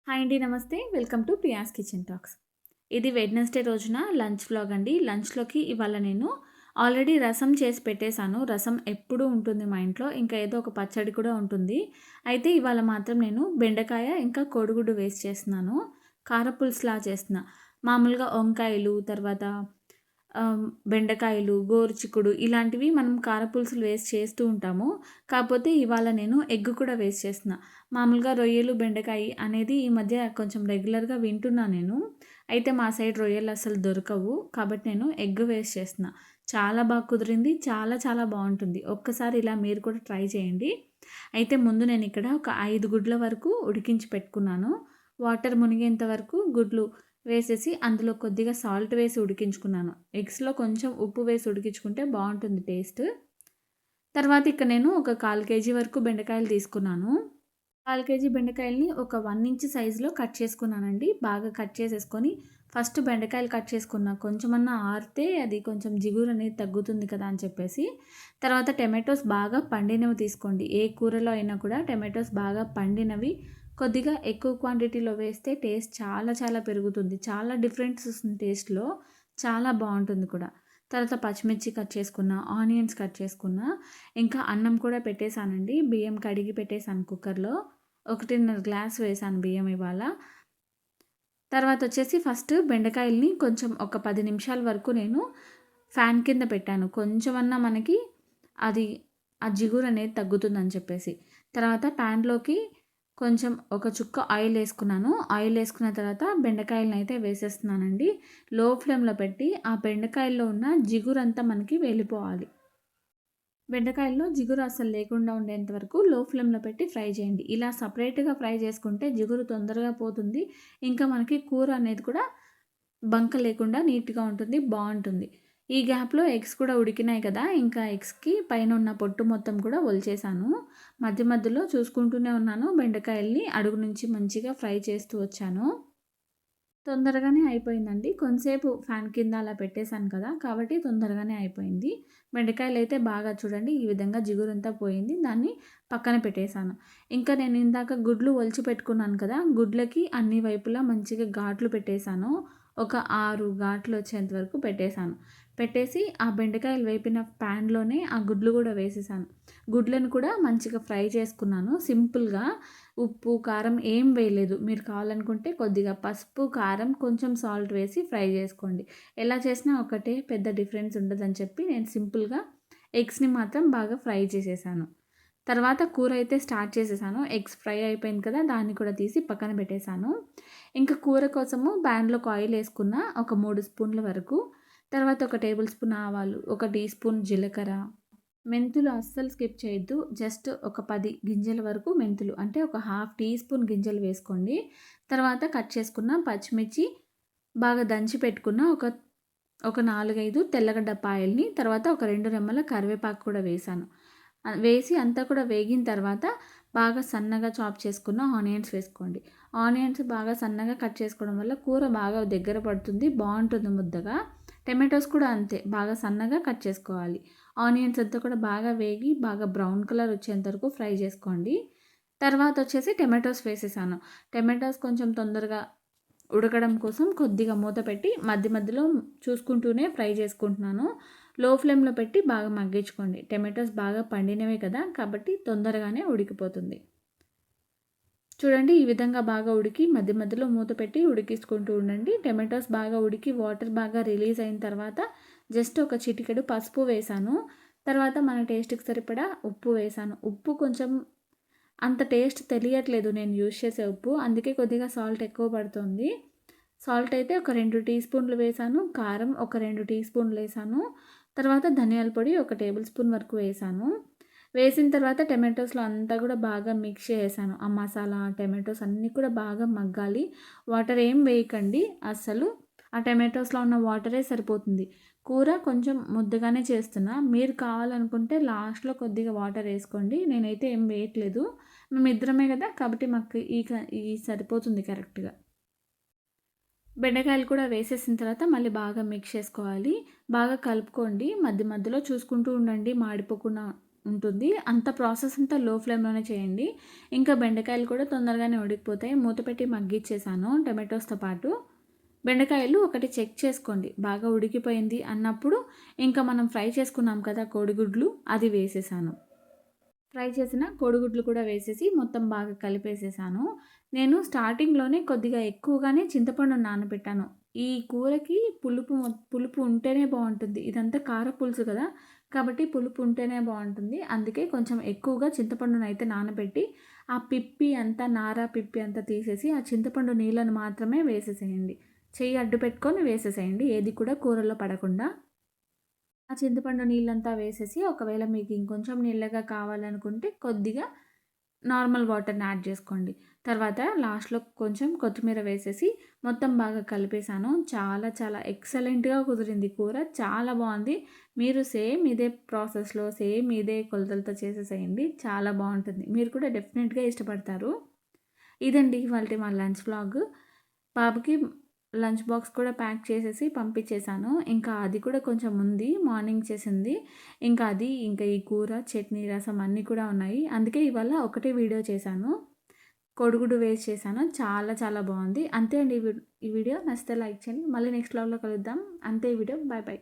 Hi అండి. నమస్తే. Welcome to Pia's kitchen talks. ఇది వెడ్నెస్డే రోజున లంచ్ వ్లాగ్ అండి. లంచ్‌లోకి ఇవాళ నేను ఆల్రెడీ రసం చేసి పెట్టేశాను. రసం ఎప్పుడూ ఉంటుంది మా ఇంట్లో. ఇంకా ఏదో ఒక పచ్చడి కూడా ఉంటుంది. అయితే ఇవాళ మాత్రం నేను బెండకాయ ఇంకా కోడిగుడ్డు వేసి చేస్తున్నాను. కారపులుసులా చేస్తున్నా. మామూలుగా వంకాయలు, తర్వాత బెండకాయలు, గోరుచిక్కుడు ఇలాంటివి మనం కారపులుసులు వేసి చేస్తూ ఉంటాము. కాకపోతే ఇవాళ నేను ఎగ్ కూడా వేసి చేస్తున్నా. మామూలుగా రొయ్యలు, బెండకాయ అనేది ఈ మధ్య కొంచెం రెగ్యులర్‌గా వింటున్నా నేను. అయితే మా సైడ్ రొయ్యలు అసలు దొరకవు. కాబట్టి నేను ఎగ్ వేసి చేస్తున్నా. చాలా బాగా కుదిరింది. చాలా చాలా బావుంటుంది. ఒక్కసారి ఇలా మీరు కూడా ట్రై చేయండి. అయితే ముందు నేను ఇక్కడ ఒక 5 గుడ్ల వరకు ఉడికించి పెట్టుకున్నాను. వాటర్ మునిగేంత వరకు గుడ్లు వేసేసి అందులో కొద్దిగా సాల్ట్ వేసి ఉడికించుకున్నాను. ఎగ్స్‌లో కొంచెం ఉప్పు వేసి ఉడికించుకుంటే బావుంటుంది టేస్ట్. తర్వాత ఇక్కడ నేను ఒక 1/4 కేజీ వరకు బెండకాయలు తీసుకున్నాను. 1/4 కేజీ బెండకాయలని ఒక 1 ఇంచ్ సైజులో కట్ చేసుకున్నానండి. బాగా కట్ చేసేసుకొని ఫస్ట్ బెండకాయలు కట్ చేసుకున్నా. కొంచెమన్నా ఆరితే అది కొంచెం జిగురు అనేది తగ్గుతుంది కదా అని చెప్పేసి. తర్వాత టమాటోస్ బాగా పండినవి తీసుకోండి. ఏ కూరలో అయినా కూడా టమాటోస్ బాగా పండినవి కొద్దిగా ఎక్కువ క్వాంటిటీలో వేస్తే టేస్ట్ చాలా చాలా పెరుగుతుంది. చాలా డిఫరెన్స్ వస్తుంది టేస్ట్‌లో. చాలా బావుంటుంది కూడా. తర్వాత పచ్చిమిర్చి కట్ చేసుకున్నా, ఆనియన్స్ కట్ చేసుకున్నా, ఇంకా అన్నం కూడా పెట్టేసానండి. బియ్యం కడిగి పెట్టేసాను కుక్కర్‌లో. 1.5 గ్లాస్ వేసాను బియ్యం ఇవాళ. తర్వాతొచ్చేసి ఫస్ట్ బెండకాయలని కొంచెం ఒక 10 నిమిషాల వరకు నేను ఫ్యాన్ కింద పెట్టాను. కొంచెమన్నా మనకి అది ఆ జిగురనేది తగ్గుతుందని చెప్పేసి. తర్వాత ప్యాన్‌లోకి కొంచెం ఒక చుక్క ఆయిలేసుకున్నాను. ఆయిలేసుకున్న తర్వాత బెండకాయలనైతే వేసేస్తున్నానండి. లో ఫ్లేమ్‌లో పెట్టి ఆ బెండకాయల్లో ఉన్న జిగురంతా మనకి వెళ్ళిపోవాలి. బెండకాయల్లో జిగురు అస్సలు లేకుండా ఉండేంత వరకు లో ఫ్లేమ్‌లో పెట్టి ఫ్రై చేయండి. ఇలా సెపరేట్‌గా ఫ్రై చేసుకుంటే జిగురు తొందరగా పోతుంది. ఇంకా మనకి కూర అనేది కూడా బంక లేకుండా నీట్‌గా ఉంటుంది. బావుంటుంది. ఈ గ్యాప్‌లో ఎగ్స్ కూడా ఉడికినాయి కదా! ఇంకా ఎగ్స్‌కి పైన ఉన్న పొట్టు మొత్తం కూడా ఒలిచేసాను. మధ్య మధ్యలో చూసుకుంటూనే ఉన్నాను. బెండకాయల్ని అడుగు నుంచి మంచిగా ఫ్రై చేస్తూ వచ్చాను. తొందరగానే అయిపోయిందండి. కొంతసేపు ఫ్యాన్ కింద అలా పెట్టేసాను కదా! కాబట్టి తొందరగానే అయిపోయింది. బెండకాయలైతే బాగా చూడండి ఈ విధంగా జిగురంతా పోయింది. దాన్ని పక్కన పెట్టేసాను. ఇంకా నేను ఇందాక గుడ్లు ఒలిచి పెట్టుకున్నాను కదా! గుడ్లకి అన్ని వైపులా మంచిగా ఘాట్లు పెట్టేసాను. ఒక 6 ఘాట్లు వచ్చేంత వరకు పెట్టేసాను. పెట్టేసి ఆ బెండకాయలు వేపిన ప్యాన్‌లోనే ఆ గుడ్లు కూడా వేసేసాను. గుడ్లను కూడా మంచిగా ఫ్రై చేసుకున్నాను. సింపుల్‌గా ఉప్పు, కారం ఏం వేయలేదు. మీరు కావాలనుకుంటే కొద్దిగా పసుపు, కారం, కొంచెం సాల్ట్ వేసి ఫ్రై చేసుకోండి. ఎలా చేసినా ఒకటే పెద్ద డిఫరెన్స్ ఉండదని చెప్పి నేను సింపుల్‌గా ఎగ్స్‌ని మాత్రం బాగా ఫ్రై చేసేసాను. తర్వాత కూర అయితే స్టార్ట్ చేసేసాను. ఎగ్స్ ఫ్రై అయిపోయింది కదా! దాన్ని కూడా తీసి పక్కన పెట్టేసాను. ఇంకా కూర కోసము ప్యాన్‌లోకి ఆయిల్ ఏసుకున్న ఒక 3 స్పూన్ల వరకు. తర్వాత ఒక టేబుల్ స్పూన్ ఆవాలు, ఒక టీ స్పూన్ జీలకర్ర, మెంతులు అస్సలు స్కిప్ చేయొద్దు. జస్ట్ ఒక 10 గింజల వరకు మెంతులు అంటే ఒక హాఫ్ టీ స్పూన్ గింజలు వేసుకోండి. తర్వాత కట్ చేసుకున్న పచ్చిమిర్చి, బాగా దంచి పెట్టుకున్న ఒక 4, 5 తెల్లగడ్డ పాయల్ని, తర్వాత ఒక 2 రెమ్మల కరివేపాకు కూడా వేశాను. వేసి అంతా కూడా వేగిన తర్వాత బాగా సన్నగా చాప్ చేసుకున్న ఆనియన్స్ వేసుకోండి. ఆనియన్స్ బాగా సన్నగా కట్ చేసుకోవడం వల్ల కూర బాగా దగ్గర పడుతుంది. బావుంటుంది ముద్దగా. టమాటోస్ కూడా అంతే బాగా సన్నగా కట్ చేసుకోవాలి. ఆనియన్స్ అంతా కూడా బాగా వేగి బాగా బ్రౌన్ కలర్ వచ్చేంత వరకు ఫ్రై చేసుకోండి. తర్వాత వచ్చేసి టమాటోస్ వేసేసాను. టమాటోస్ కొంచెం తొందరగా ఉడకడం కోసం కొద్దిగా మూత పెట్టి మధ్య మధ్యలో చూసుకుంటూనే ఫ్రై చేసుకుంటున్నాను. లో ఫ్లేమ్‌లో పెట్టి బాగా మగ్గించుకోండి. టమాటోస్ బాగా పండినవే కదా! కాబట్టి తొందరగానే ఉడికిపోతుంది. చూడండి ఈ విధంగా బాగా ఉడికి మధ్య మధ్యలో మూత పెట్టి ఉడికించుకుంటూ ఉండండి. టమాటోస్ బాగా ఉడికి వాటర్ బాగా రిలీజ్ అయిన తర్వాత జస్ట్ ఒక చిటికెడు పసుపు వేశాను. తర్వాత మన టేస్ట్‌కి సరిపడా ఉప్పు వేశాను. ఉప్పు కొంచెం అంత టేస్ట్ తెలియట్లేదు నేను యూజ్ చేసే ఉప్పు. అందుకే కొద్దిగా సాల్ట్ ఎక్కువ పడుతుంది. సాల్ట్ అయితే ఒక 2 టీ స్పూన్లు వేశాను. కారం ఒక 2 టీ స్పూన్లేసాను. తర్వాత ధనియాల పొడి ఒక టేబుల్ స్పూన్ వరకు వేశాను. వేసిన తర్వాత టమాటోస్‌లో అంతా కూడా బాగా మిక్స్ చేసేసాను. ఆ మసాలా, టమాటోస్ అన్నీ కూడా బాగా మగ్గాలి. వాటర్ ఏం వేయకండి అస్సలు. ఆ టమాటోస్‌లో ఉన్న వాటరే సరిపోతుంది. కూర కొంచెం ముద్దగానే చేస్తున్నా. మీరు కావాలనుకుంటే లాస్ట్‌లో కొద్దిగా వాటర్ ఏసుకోండి. నేనైతే ఏం వేయట్లేదు. మేమిద్దరమే కదా! కాబట్టి మాకు ఈ సరిపోతుంది కరెక్ట్‌గా. బెండకాయలు కూడా వేసేసిన తర్వాత మళ్ళీ బాగా మిక్స్ చేసుకోవాలి. బాగా కలుపుకోండి. మధ్య మధ్యలో చూసుకుంటూ ఉండండి మాడిపోకుండా ఉంటుంది. అంత ప్రాసెస్ అంతా లో ఫ్లేమ్‌లోనే చేయండి. ఇంకా బెండకాయలు కూడా తొందరగానే ఉడికిపోతాయి. మూత పెట్టి మగ్గిచ్చేసాను టొమాటోస్‌తో పాటు. బెండకాయలు ఒకటి చెక్ చేసుకోండి. బాగా ఉడికిపోయింది అన్నప్పుడు ఇంకా మనం ఫ్రై చేసుకున్నాం కదా కోడిగుడ్లు, అది వేసేసాను. ఫ్రై చేసిన కోడిగుడ్లు కూడా వేసేసి మొత్తం బాగా కలిపేసేసాను. నేను స్టార్టింగ్‌లోనే కొద్దిగా ఎక్కువగానే చింతపండుని నానబెట్టాను. ఈ కూరకి పులుపు ఉంటేనే బావుంటుంది. ఇదంతా కారపులుసు కదా! కాబట్టి పులుపు ఉంటేనే బావుంటుంది. అందుకే కొంచెం ఎక్కువగా చింతపండునయితే నానబెట్టి, ఆ పిప్పి అంతా నార పిప్పి అంతా తీసేసి, ఆ చింతపండు నీళ్ళను మాత్రమే వేసేసేయండి. చెయ్యి అడ్డు పెట్టుకొని వేసేసేయండి. ఏది కూడా కూరలో పడకుండా. ఆ చింతపండు నీళ్ళంతా వేసేసి, ఒకవేళ మీకు ఇంకొంచెం నీళ్ళగా కావాలనుకుంటే కొద్దిగా నార్మల్ వాటర్‌ని యాడ్ చేసుకోండి. తర్వాత లాస్ట్‌లో కొంచెం కొత్తిమీర వేసేసి మొత్తం బాగా కలిపేసాను. చాలా చాలా ఎక్సలెంట్‌గా కుదిరింది కూర. చాలా బావుంది. మీరు సేమ్ ఇదే ప్రాసెస్‌లో, సేమ్ ఇదే కొలతలతో చేసేసేయండి. చాలా బావుంటుంది. మీరు కూడా డెఫినెట్‌గా ఇష్టపడతారు. ఇదండి ఇవాల్టి మా లంచ్ వ్లాగ్. బాబుకి లంచ్ బాక్స్ కూడా ప్యాక్ చేసేసి పంపించేసాను. ఇంకా అది కూడా కొంచెం ఉంది. మార్నింగ్ చేసింది. ఇంకా అది, ఇంకా ఈ కూర, చట్నీ, రసం అన్నీ కూడా ఉన్నాయి. అందుకే ఇవాళ ఒకటే వీడియో చేశాను. కోడిగుడ్డు వేసి చేశాను. చాలా చాలా బావుంది. అంతే అండి ఈ వీడియో నచ్చితే లైక్ చేయండి. మళ్ళీ నెక్స్ట్ వ్లాగ్‌లో కలుద్దాం. అంతే ఈ వీడియో. Bye bye.